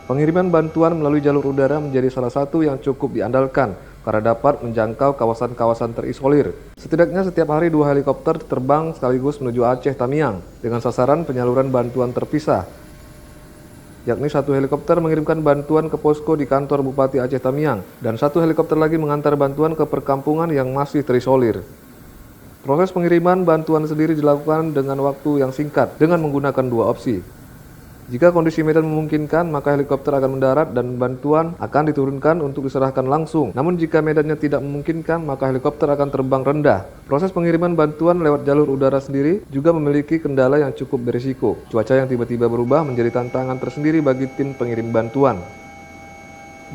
S4: Pengiriman bantuan melalui jalur udara menjadi salah satu yang cukup diandalkan karena dapat menjangkau kawasan-kawasan terisolir. Setidaknya setiap hari 2 helikopter terbang sekaligus menuju Aceh Tamiang dengan sasaran penyaluran bantuan terpisah. Yakni 1 helikopter mengirimkan bantuan ke posko di kantor Bupati Aceh Tamiang dan 1 helikopter lagi mengantar bantuan ke perkampungan yang masih terisolir. Proses pengiriman bantuan sendiri dilakukan dengan waktu yang singkat dengan menggunakan 2 opsi. Jika kondisi medan memungkinkan, maka helikopter akan mendarat dan bantuan akan diturunkan untuk diserahkan langsung. Namun jika medannya tidak memungkinkan, maka helikopter akan terbang rendah. Proses pengiriman bantuan lewat jalur udara sendiri juga memiliki kendala yang cukup berisiko. Cuaca yang tiba-tiba berubah menjadi tantangan tersendiri bagi tim pengirim bantuan.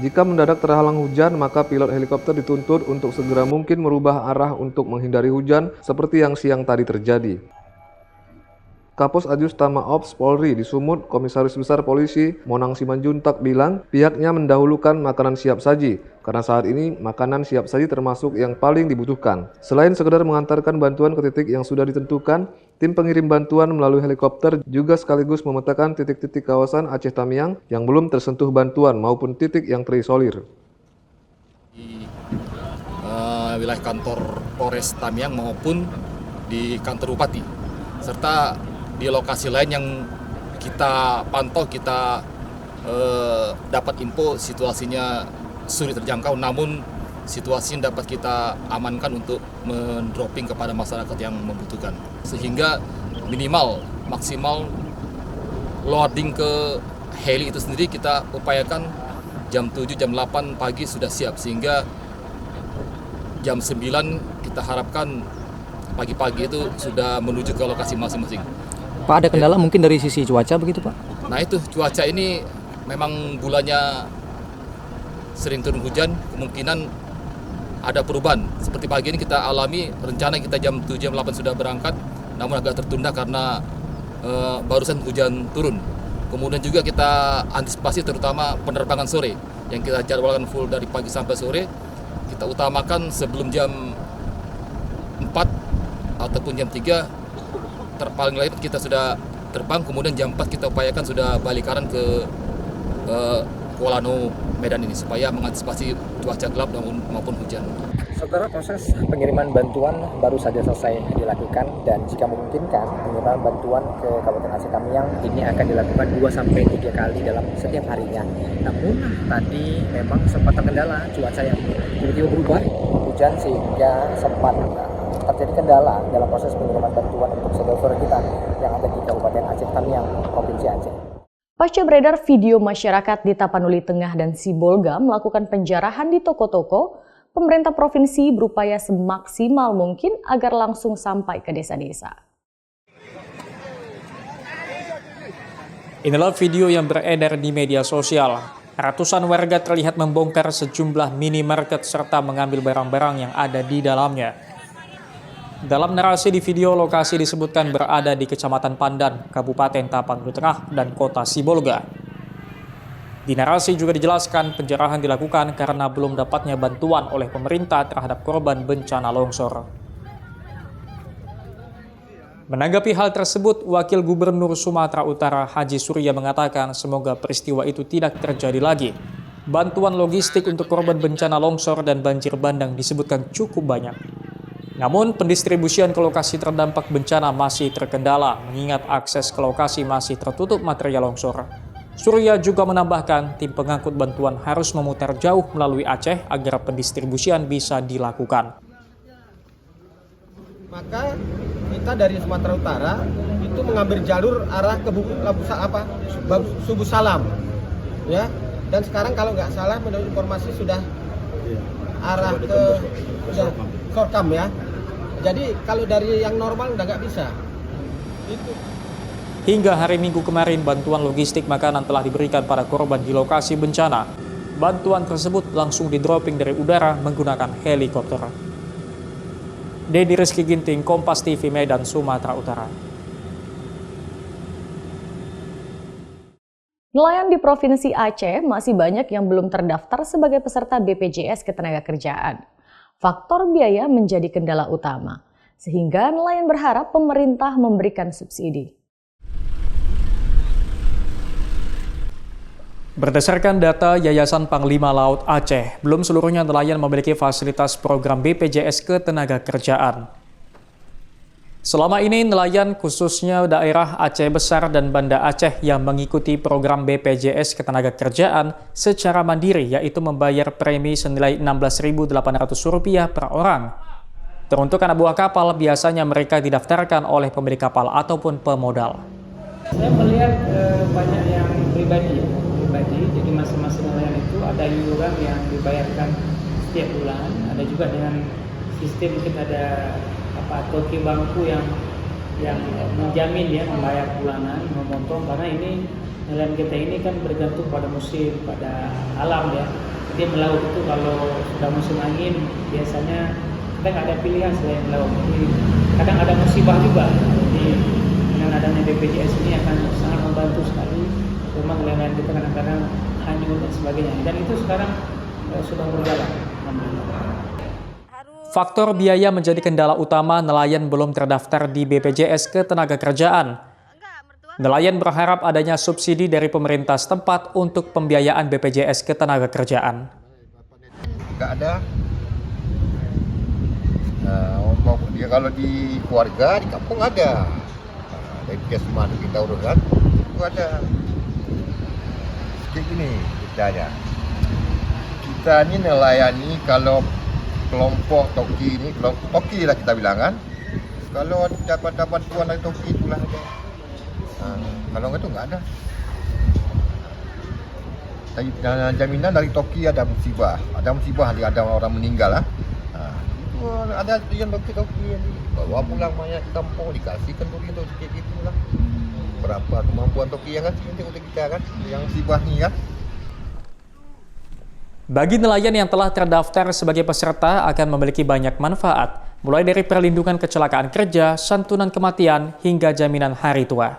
S4: Jika mendadak terhalang hujan, maka pilot helikopter dituntut untuk segera mungkin merubah arah untuk menghindari hujan seperti yang siang tadi terjadi. Kapos Adius Tama Ops Polri di Sumut, Komisaris Besar Polisi Monang Simanjuntak bilang pihaknya mendahulukan makanan siap saji karena saat ini makanan siap saji termasuk yang paling dibutuhkan. Selain sekedar mengantarkan bantuan ke titik yang sudah ditentukan, tim pengirim bantuan melalui helikopter juga sekaligus memetakan titik-titik kawasan Aceh Tamiang yang belum tersentuh bantuan maupun titik yang terisolir.
S20: Di wilayah kantor Polres Tamiang maupun di kantor Bupati, serta di lokasi lain yang kita pantau, kita dapat info situasinya sulit terjangkau, namun situasinya dapat kita amankan untuk mendropping kepada masyarakat yang membutuhkan. Sehingga maksimal loading ke heli itu sendiri kita upayakan jam 7, jam 8 pagi sudah siap, sehingga jam 9 kita harapkan pagi-pagi itu sudah menuju ke lokasi masing-masing.
S19: Pak, ada kendala mungkin dari sisi cuaca begitu Pak?
S20: Nah itu, cuaca ini memang bulannya sering turun hujan, kemungkinan ada perubahan. Seperti pagi ini kita alami, rencana kita jam 7, jam 8 sudah berangkat, namun agak tertunda karena barusan hujan turun. Kemudian juga kita antisipasi terutama penerbangan sore, yang kita jadwalkan full dari pagi sampai sore. Kita utamakan sebelum jam 4 ataupun jam 3, paling lain kita sudah terbang, kemudian jam 4 kita upayakan sudah balik kanan ke Kuala Namu, Medan ini, supaya mengantisipasi cuaca gelap maupun hujan.
S19: Saudara, proses pengiriman bantuan baru saja selesai dilakukan, dan jika memungkinkan pengiriman bantuan ke Kabupaten Aceh Tamiang ini akan dilakukan 2-3 kali dalam setiap harinya. Namun tadi memang sempat terkendala cuaca yang tiba-tiba berubah hujan, sehingga sempat terjadi kendala dalam proses pengiriman bantuan untuk saudara-saudara kita yang ada di Kabupaten Aceh Tamiang, Provinsi Aceh.
S1: Pasca beredar video masyarakat di Tapanuli Tengah dan Sibolga melakukan penjarahan di toko-toko, pemerintah provinsi berupaya semaksimal mungkin agar langsung sampai ke desa-desa.
S13: Inilah video yang beredar di media sosial. Ratusan warga terlihat membongkar sejumlah minimarket serta mengambil barang-barang yang ada di dalamnya. Dalam narasi di video, lokasi disebutkan berada di Kecamatan Pandan, Kabupaten Tapanuli Tengah, dan Kota Sibolga. Di narasi juga dijelaskan penjarahan dilakukan karena belum dapatnya bantuan oleh pemerintah terhadap korban bencana longsor. Menanggapi hal tersebut, Wakil Gubernur Sumatera Utara Haji Surya mengatakan semoga peristiwa itu tidak terjadi lagi. Bantuan logistik untuk korban bencana longsor dan banjir bandang disebutkan cukup banyak. Namun, pendistribusian ke lokasi terdampak bencana masih terkendala, mengingat akses ke lokasi masih tertutup material longsor. Surya juga menambahkan, tim pengangkut bantuan harus memutar jauh melalui Aceh agar pendistribusian bisa dilakukan.
S21: Maka kita dari Sumatera Utara itu mengambil jalur arah ke Subuh Salam, ya. Dan sekarang kalau nggak salah menurut informasi sudah arah ke Sorkam, ya. Jadi kalau dari yang normal udah nggak bisa.
S13: Hingga hari Minggu kemarin, bantuan logistik makanan telah diberikan pada korban di lokasi bencana. Bantuan tersebut langsung di-dropping dari udara menggunakan helikopter. Dedi Rizky Ginting, Kompas TV, Medan, Sumatera Utara.
S1: Nelayan di Provinsi Aceh masih banyak yang belum terdaftar sebagai peserta BPJS Ketenagakerjaan. Faktor biaya menjadi kendala utama, sehingga nelayan berharap pemerintah memberikan subsidi.
S13: Berdasarkan data Yayasan Panglima Laut Aceh, belum seluruhnya nelayan memiliki fasilitas program BPJS Ketenagakerjaan. Selama ini nelayan khususnya daerah Aceh Besar dan Banda Aceh yang mengikuti program BPJS Ketenagakerjaan secara mandiri, yaitu membayar premi senilai Rp16.800 per orang. Teruntuk anak buah kapal, biasanya mereka didaftarkan oleh pemilik kapal ataupun pemodal.
S22: Saya melihat banyak yang pribadi, jadi masing-masing nelayan itu ada iuran yang dibayarkan setiap bulan, ada juga dengan sistem kita ada toki bangku yang menjamin ya, membayar bulanan, memotong, karena ini nelayan kita ini kan bergantung pada musim, pada alam ya. Jadi melaut itu kalau sudah musim angin biasanya kita nggak ada pilihan selain melaut. Jadi kadang ada musibah juga. Jadi dengan adanya BPJS ini akan sangat membantu sekali. Rumah nelayan kita kadang-kadang hanyut dan sebagainya. Dan itu sekarang sudah berjalan.
S13: Faktor biaya menjadi kendala utama nelayan belum terdaftar di BPJS Ketenagakerjaan. Nelayan berharap adanya subsidi dari pemerintah setempat untuk pembiayaan BPJS Ketenagakerjaan.
S23: Nggak ada. Dia kalau di keluarga, di kampung ada. Dari Kesman kita uruskan, itu ada. kayak gini ceritanya. Kita ini melayani kalau kelompok toki ini, kelompok toki lah kita bilang kan. Kalau dapat bantuan dari toki itulah ada. Kalau enggak itu enggak ada. Jaminan dari toki ada musibah ada orang meninggal lah. Itu ada yang toki yang bawa pulang mayat kampung dikasihkan toki untuk kayak gitulah. Berapa kemampuan toki yang ngasih untuk kita kan, yang musibah ni kan.
S13: Bagi nelayan yang telah terdaftar sebagai peserta akan memiliki banyak manfaat, mulai dari perlindungan kecelakaan kerja, santunan kematian, hingga jaminan hari tua.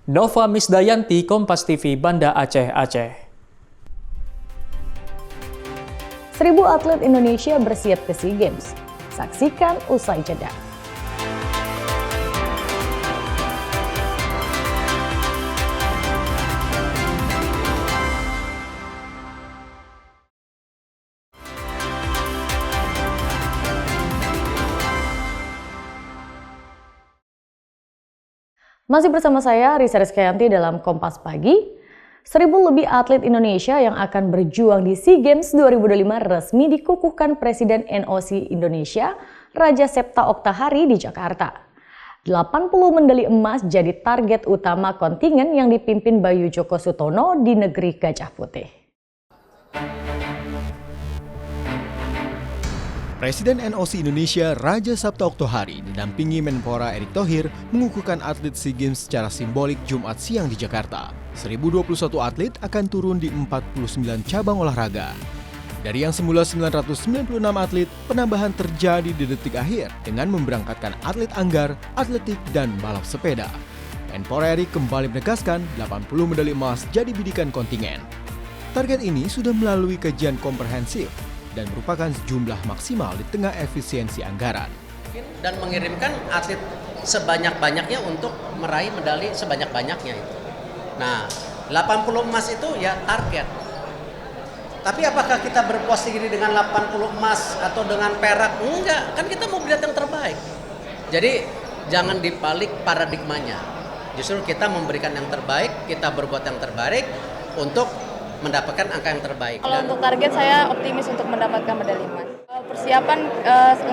S13: Nova Misdayanti, Kompas TV, Banda Aceh, Aceh.
S1: 1000 atlet Indonesia bersiap ke SEA Games. Saksikan usai jeda. Masih bersama saya, Risa Rizkyanti dalam Kompas Pagi. 1000 lebih atlet Indonesia yang akan berjuang di SEA Games 2025 resmi dikukuhkan Presiden NOC Indonesia, Raja Septa Oktahari di Jakarta. 80 medali emas jadi target utama kontingen yang dipimpin Bayu Joko Sutono di negeri Gajah Putih.
S3: Presiden NOC Indonesia Raja Sabta Oktohari didampingi Menpora Erick Thohir mengukuhkan atlet SEA Games secara simbolik Jumat siang di Jakarta. 1021 atlet akan turun di 49 cabang olahraga. Dari yang semula 996 atlet, penambahan terjadi di detik akhir dengan memberangkatkan atlet anggar, atletik, dan balap sepeda. Menpora Erick kembali menegaskan 80 medali emas jadi bidikan kontingen. Target ini sudah melalui kajian komprehensif dan merupakan jumlah maksimal di tengah efisiensi anggaran.
S7: Dan mengirimkan atlet sebanyak-banyaknya untuk meraih medali sebanyak-banyaknya itu. Nah, 80 emas itu ya target. Tapi apakah kita berpuas diri dengan 80 emas atau dengan perak? Enggak, kan kita mau lihat yang terbaik. Jadi jangan dibalik paradigmanya. Justru kita memberikan yang terbaik, kita berbuat yang terbaik untuk mendapatkan angka yang terbaik.
S9: Kalau untuk target saya optimis untuk mendapatkan medali emas. Persiapan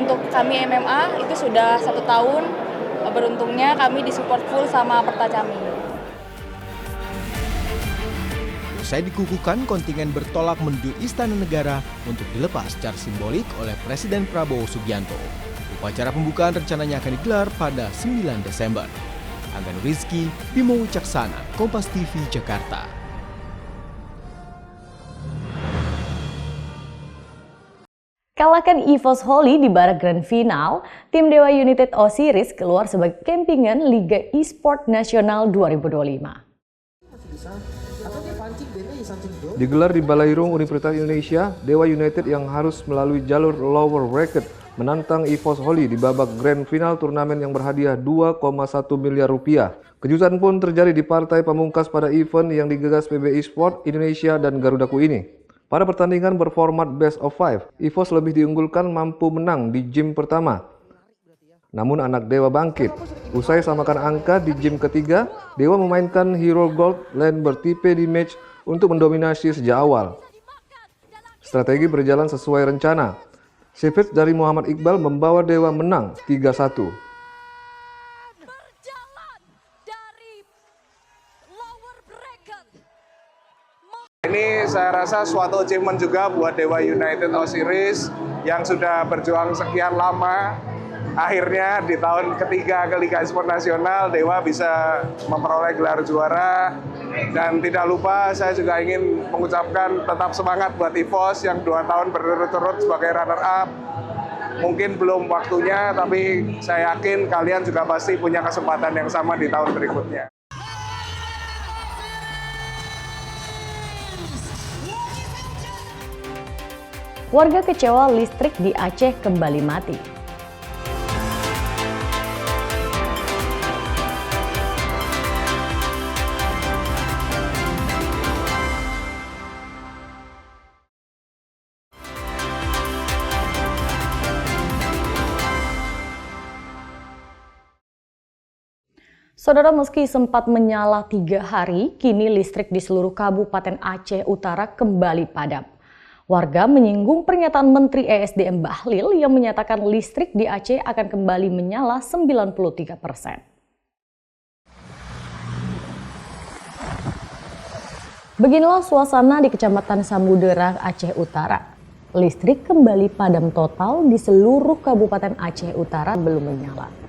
S9: untuk kami MMA itu sudah 1 tahun. Beruntungnya kami disupport full sama Pertacami.
S3: Usai dikukuhkan, kontingen bertolak menuju Istana Negara untuk dilepas secara simbolik oleh Presiden Prabowo Subianto. Upacara pembukaan rencananya akan digelar pada 9 Desember. Angga Nurizki, Bimo Wicaksana, Kompas TV, Jakarta.
S1: Kalahkan EVOS Holy di babak grand final, tim Dewa United Osiris keluar sebagai kempingan Liga E-Sport Nasional 2025.
S4: Digelar di Balairung Universitas Indonesia, Dewa United yang harus melalui jalur lower bracket menantang EVOS Holy di babak grand final turnamen yang berhadiah 2,1 miliar rupiah. Kejutan pun terjadi di partai pamungkas pada event yang digagas PB E-Sport Indonesia dan Garudaku ini. Pada pertandingan berformat best of 5, EVOS lebih diunggulkan mampu menang di game pertama. Namun anak Dewa bangkit. Usai samakan angka di game ketiga, Dewa memainkan hero gold lane bertipe di match untuk mendominasi sejak awal. Strategi berjalan sesuai rencana. Savage dari Muhammad Iqbal membawa Dewa menang 3-1.
S24: Ini saya rasa suatu achievement juga buat Dewa United Osiris yang sudah berjuang sekian lama. Akhirnya di tahun ketiga ke Liga E-Sport Nasional, Dewa bisa memperoleh gelar juara. Dan tidak lupa saya juga ingin mengucapkan tetap semangat buat EVOS yang 2 tahun berturut-turut sebagai runner-up. Mungkin belum waktunya, tapi saya yakin kalian juga pasti punya kesempatan yang sama di tahun berikutnya.
S1: Warga kecewa listrik di Aceh kembali mati. Saudara, meski sempat menyala 3 hari, kini listrik di seluruh Kabupaten Aceh Utara kembali padam. Warga menyinggung pernyataan Menteri ESDM Bahlil yang menyatakan listrik di Aceh akan kembali menyala 93%. Beginilah suasana di Kecamatan Samudera, Aceh Utara. Listrik kembali padam total di seluruh Kabupaten Aceh Utara belum menyala.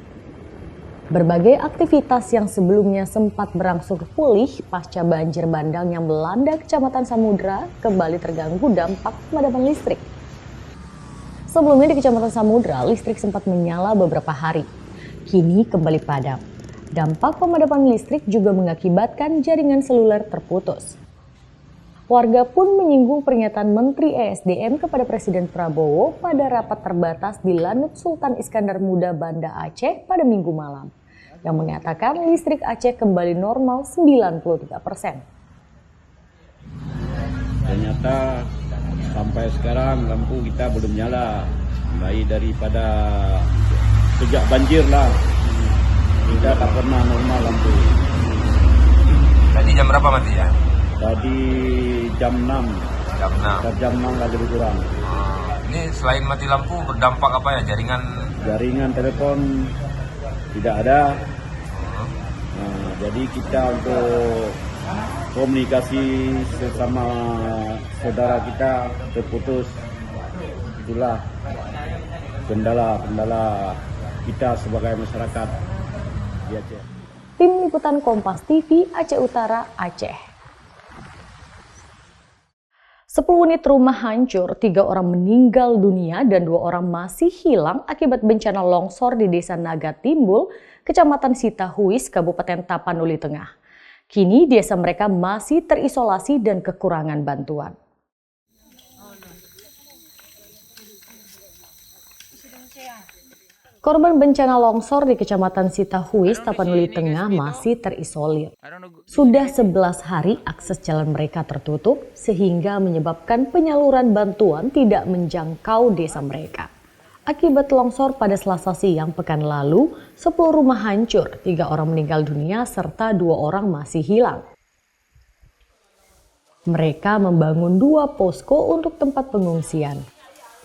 S1: Berbagai aktivitas yang sebelumnya sempat berangsur pulih pasca banjir bandang yang melanda Kecamatan Samudera kembali terganggu dampak pemadaman listrik. Sebelumnya di Kecamatan Samudera, listrik sempat menyala beberapa hari. Kini kembali padam. Dampak pemadaman listrik juga mengakibatkan jaringan seluler terputus. Warga pun menyinggung pernyataan Menteri ESDM kepada Presiden Prabowo pada rapat terbatas di Lanut Sultan Iskandar Muda Banda Aceh pada Minggu malam, yang mengatakan listrik Aceh kembali normal 93%.
S2: Ternyata sampai sekarang lampu kita belum nyala, mulai daripada sejak banjir lah, kita tak pernah normal lampu.
S10: Tadi jam berapa mati ya?
S2: Tadi jam 6. Jam 6 lagi kurang.
S10: Ini selain mati lampu berdampak apa ya?
S2: Jaringan telepon tidak ada. Jadi kita untuk komunikasi sesama saudara kita terputus. Itulah kendala kita sebagai masyarakat di Aceh.
S1: Tim Liputan Kompas TV Aceh Utara, Aceh. 10 unit rumah hancur, 3 orang meninggal dunia dan 2 orang masih hilang akibat bencana longsor di Desa Naga Timbul, Kecamatan Sitahuis, Kabupaten Tapanuli Tengah. Kini desa mereka masih terisolasi dan kekurangan bantuan. Korban bencana longsor di Kecamatan Sitahuis, Tapanuli Tengah masih terisolir. Sudah 11 hari akses jalan mereka tertutup sehingga menyebabkan penyaluran bantuan tidak menjangkau desa mereka. Akibat longsor pada Selasa siang pekan lalu, 10 rumah hancur, 3 orang meninggal dunia serta 2 orang masih hilang. Mereka membangun 2 posko untuk tempat pengungsian.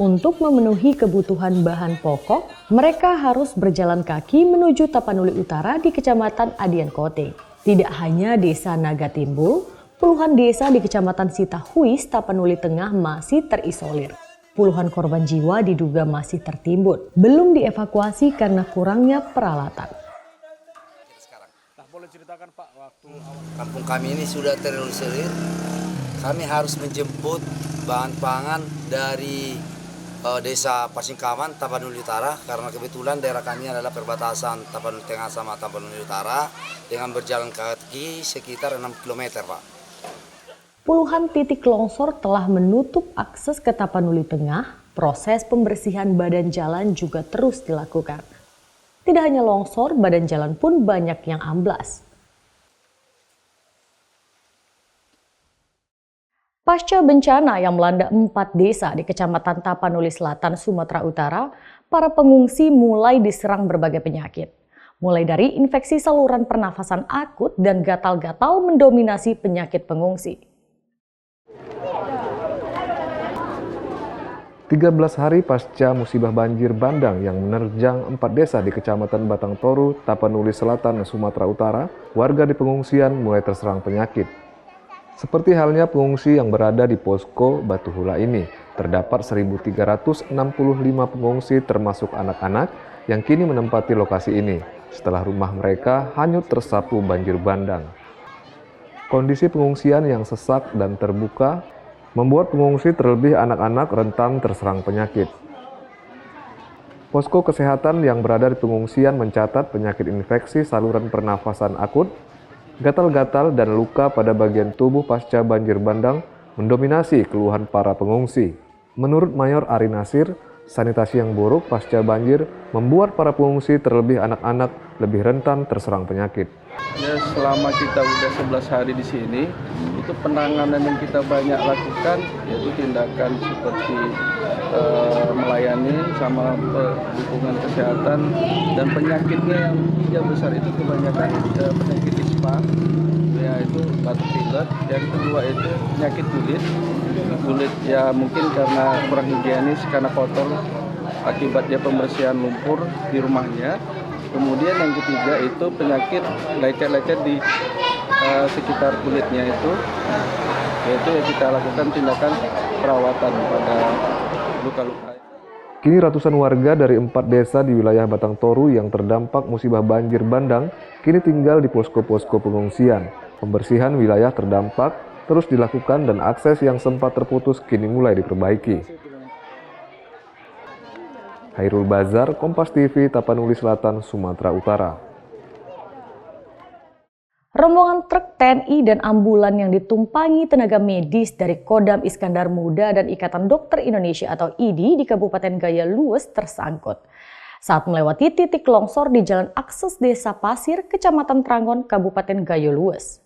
S1: Untuk memenuhi kebutuhan bahan pokok, mereka harus berjalan kaki menuju Tapanuli Utara di Kecamatan Adian Kote. Tidak hanya Desa Naga Timbul, puluhan desa di Kecamatan Sitahuis, Tapanuli Tengah masih terisolir. Puluhan korban jiwa diduga masih tertimbun, belum dievakuasi karena kurangnya peralatan.
S11: Kampung kami ini sudah terisolir. Kami harus menjemput bahan pangan dari Desa Pasingkaman, Tapanuli Utara, karena kebetulan daerah kami adalah perbatasan Tapanuli Tengah sama Tapanuli Utara dengan berjalan kaki sekitar 6 km, Pak.
S1: Puluhan titik longsor telah menutup akses ke Tapanuli Tengah. Proses pembersihan badan jalan juga terus dilakukan. Tidak hanya longsor, badan jalan pun banyak yang amblas. Pasca bencana yang melanda 4 desa di Kecamatan Tapanuli Selatan, Sumatera Utara, para pengungsi mulai diserang berbagai penyakit. Mulai dari infeksi saluran pernafasan akut dan gatal-gatal mendominasi penyakit pengungsi.
S4: 13 hari pasca musibah banjir bandang yang menerjang 4 desa di Kecamatan Batang Toru, Tapanuli Selatan, Sumatera Utara, warga di pengungsian mulai terserang penyakit. Seperti halnya pengungsi yang berada di posko Batu Hula ini, terdapat 1.365 pengungsi termasuk anak-anak yang kini menempati lokasi ini setelah rumah mereka hanyut tersapu banjir bandang. Kondisi pengungsian yang sesak dan terbuka membuat pengungsi terlebih anak-anak rentan terserang penyakit. Posko kesehatan yang berada di pengungsian mencatat penyakit infeksi saluran pernafasan akut, gatal-gatal dan luka pada bagian tubuh pasca banjir bandang mendominasi keluhan para pengungsi. Menurut Mayor Ari Nasir, Sanitasi yang buruk pasca banjir membuat para pengungsi, terlebih anak-anak, lebih rentan terserang penyakit.
S5: Ya, selama kita udah 11 hari di sini, itu penanganan yang kita banyak lakukan yaitu tindakan seperti melayani sama dukungan kesehatan, dan penyakitnya yang besar itu kebanyakan penyakit ispa, yaitu batuk pilek. Yang kedua itu penyakit kulit ya, mungkin karena kurang higienis, karena kotor akibatnya pembersihan lumpur di rumahnya. Kemudian yang ketiga itu penyakit lecet-lecet di sekitar kulitnya itu, yaitu yang kita lakukan tindakan perawatan pada luka-luka.
S4: Kini ratusan warga dari 4 desa di wilayah Batang Toru yang terdampak musibah banjir bandang kini tinggal di posko-posko pengungsian. Pembersihan wilayah terdampak terus dilakukan dan akses yang sempat terputus kini mulai diperbaiki. Hairul Bazar, Kompas TV, Tapanuli Selatan, Sumatera Utara.
S1: Rombongan truk TNI dan ambulan yang ditumpangi tenaga medis dari Kodam Iskandar Muda dan Ikatan Dokter Indonesia atau IDI di Kabupaten Gaya Luwes tersangkut saat melewati titik longsor di jalan akses Desa Pasir, Kecamatan Trangon, Kabupaten Gaya Luwes.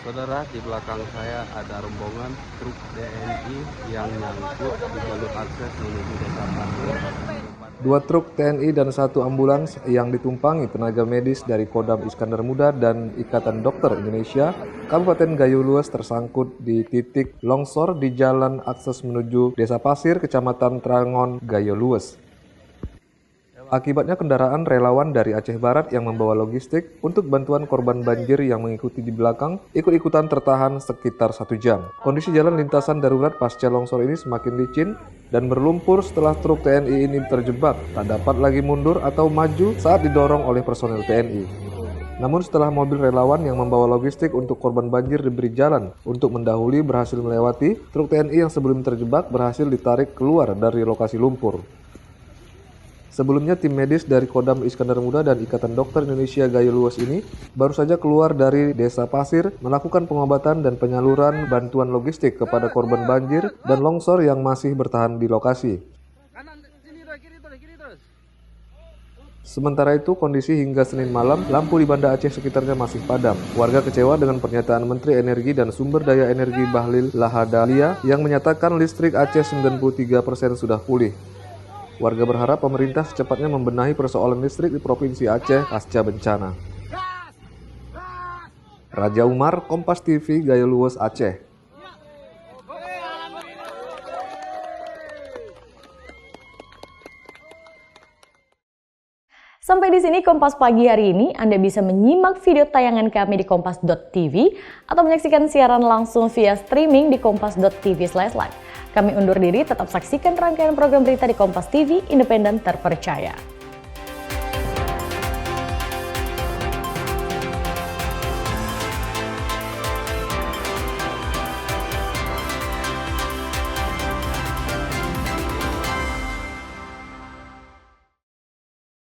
S6: Saudara, di belakang saya ada rombongan truk TNI yang nyangkut di jalur akses menuju Desa Pasir.
S4: 2 truk TNI dan 1 ambulans yang ditumpangi tenaga medis dari Kodam Iskandar Muda dan Ikatan Dokter Indonesia Kabupaten Gaya Luwes tersangkut di titik longsor di jalan akses menuju Desa Pasir, Kecamatan Trangon, Gaya Luwes. Akibatnya kendaraan relawan dari Aceh Barat yang membawa logistik untuk bantuan korban banjir yang mengikuti di belakang ikut-ikutan tertahan sekitar 1 jam. Kondisi jalan lintasan darurat pasca longsor ini semakin licin dan berlumpur setelah truk TNI ini terjebak, tak dapat lagi mundur atau maju saat didorong oleh personel TNI. Namun setelah mobil relawan yang membawa logistik untuk korban banjir diberi jalan untuk mendahului berhasil melewati, truk TNI yang sebelum terjebak berhasil ditarik keluar dari lokasi lumpur. Sebelumnya tim medis dari Kodam Iskandar Muda dan Ikatan Dokter Indonesia Gaya Luwes ini baru saja keluar dari Desa Pasir melakukan pengobatan dan penyaluran bantuan logistik kepada korban banjir dan longsor yang masih bertahan di lokasi. Sementara itu, kondisi hingga Senin malam, lampu di Banda Aceh sekitarnya masih padam. Warga kecewa dengan pernyataan Menteri Energi dan Sumber Daya Energi Bahlil Lahadalia yang menyatakan listrik Aceh 93% sudah pulih. Warga berharap pemerintah secepatnya membenahi persoalan listrik di Provinsi Aceh pasca bencana. Raja Umar, Kompas TV, Gaya Luwes, Aceh.
S1: Sampai di sini Kompas Pagi hari ini. Anda bisa menyimak video tayangan kami di kompas.tv atau menyaksikan siaran langsung via streaming di kompas.tv/live. Kami undur diri, tetap saksikan rangkaian program berita di Kompas TV, independen terpercaya.